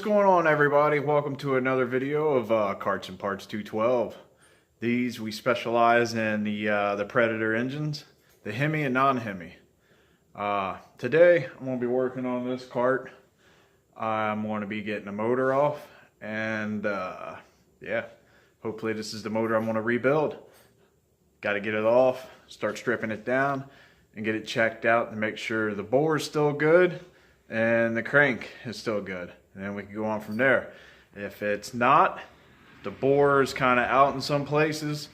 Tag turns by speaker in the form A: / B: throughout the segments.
A: going on, everybody? Welcome to another video of Karts and Parts 212. These, we specialize in the Predator engines, the Hemi and non-Hemi. Today I'm going to be working on this kart. I'm going to be getting the motor off, and yeah, hopefully this is the motor I'm going to rebuild. Got to get it off, start stripping it down, and get it checked out to make sure the bore is still good and the crank is still good. And then we can go on from there. If it's not, the bore is kind of out in some places,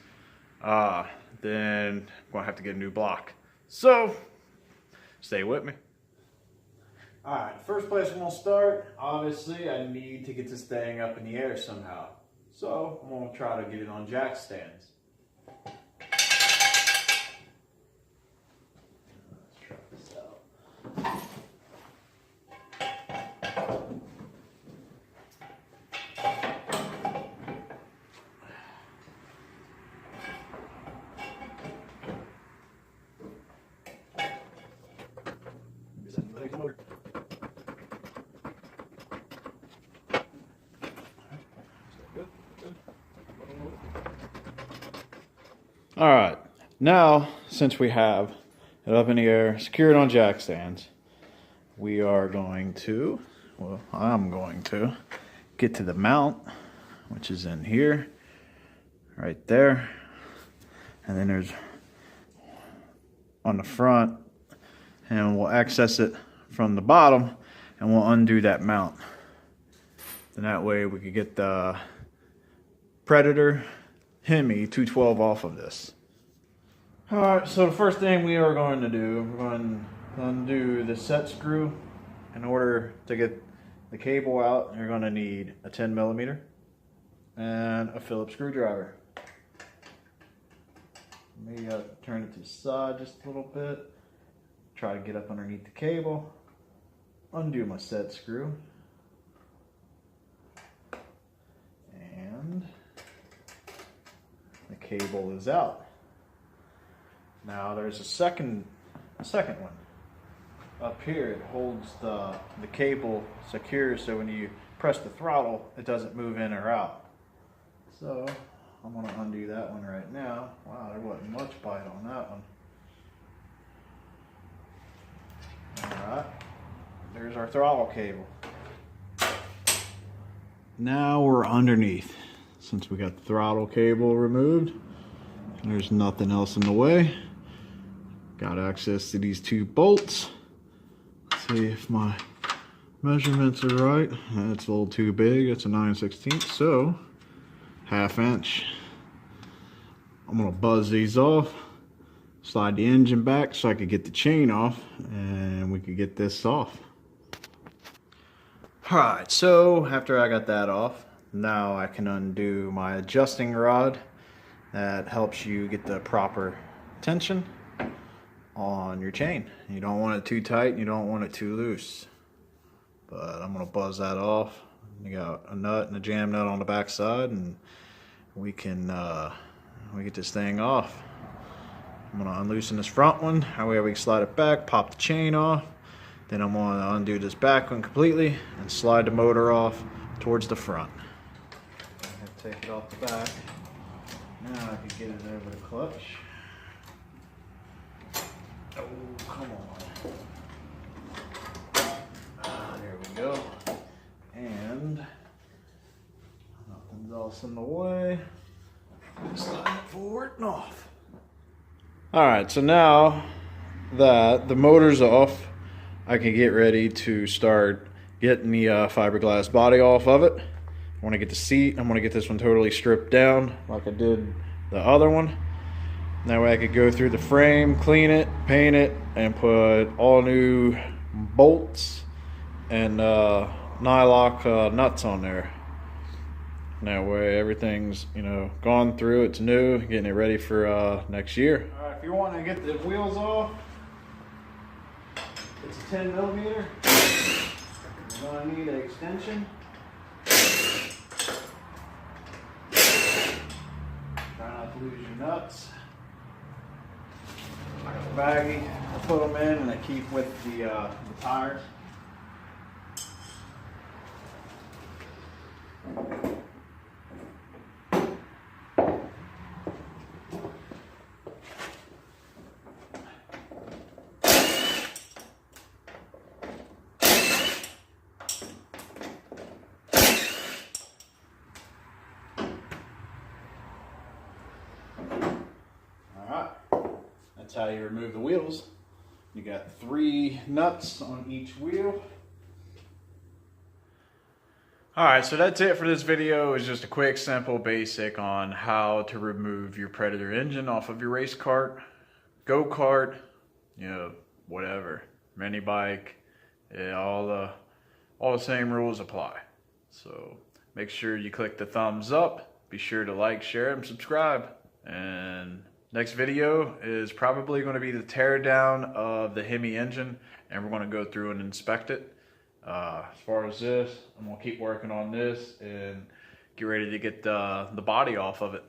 A: then I'm going to have to get a new block. So, stay with me. Alright, first place I'm going to start, obviously I need to get this thing up in the air somehow. So, I'm going to try to get it on jack stands. Let's try this out. Alright, now since we have it up in the air, secured on jack stands, we are going to, well, I'm going to get to the mount, which is in here, right there, and then there's on the front, and we'll access it from the bottom, and we'll undo that mount. And that way we could get the Predator Hemi 212 off of this. Alright, so the first thing we are going to do, we're going to undo the set screw. In order to get the cable out, you're going to need a 10mm and a Phillips screwdriver. Maybe turn it to the side just a little bit. Try to get up underneath the cable. Undo my set screw. And the cable is out. Now there's a second one up here. It holds the cable secure, so when you press the throttle, it doesn't move in or out. So I'm going to undo that one right now. Wow, there wasn't much bite on that one. Alright, there's our throttle cable. Now we're underneath. Since we got the throttle cable removed, there's nothing else in the way. Got access to these two bolts. Let's see if my measurements are right. That's a little too big. It's a 9/16, so 1/2 inch. I'm gonna buzz these off, slide the engine back so I could get the chain off, and we could get this off. Alright, so after I got that off, now I can undo my adjusting rod that helps you get the proper tension on your chain. You don't want it too tight, you don't want it too loose. But I'm going to buzz that off. You got a nut and a jam nut on the back side, and we can get this thing off. I'm going to unloosen this front one, that way we can slide it back, pop the chain off. Then I'm going to undo this back one completely and slide the motor off towards the front. Take it off the back. Now I can get it over the clutch. Oh, come on. There we go. And nothing's else in the way. Slide it forward and off. Alright, so now that the motor's off, I can get ready to start getting the fiberglass body off of it. I want to get the seat. I'm going to get this one totally stripped down like I did the other one. That way I could go through the frame, clean it, paint it, and put all new bolts and nylock nuts on there. That way everything's, gone through. It's new, getting it ready for next year. All right, if you want to get the wheels off, it's a 10mm. You're going to need an extension. Try not to lose your nuts. I got a baggie. I put them in and I keep with the tires. That's how you remove the wheels. You got 3 nuts on each wheel. Alright, so that's it for this video. It's just a quick, simple, basic on how to remove your Predator engine off of your race kart, go-kart, you know, whatever, mini bike. Yeah, all the same rules apply. So make sure you click the thumbs up. Be sure to like, share, and subscribe. And next video is probably going to be the tear down of the Hemi engine, and we're going to go through and inspect it. As far as this, I'm going to keep working on this and get ready to get the body off of it.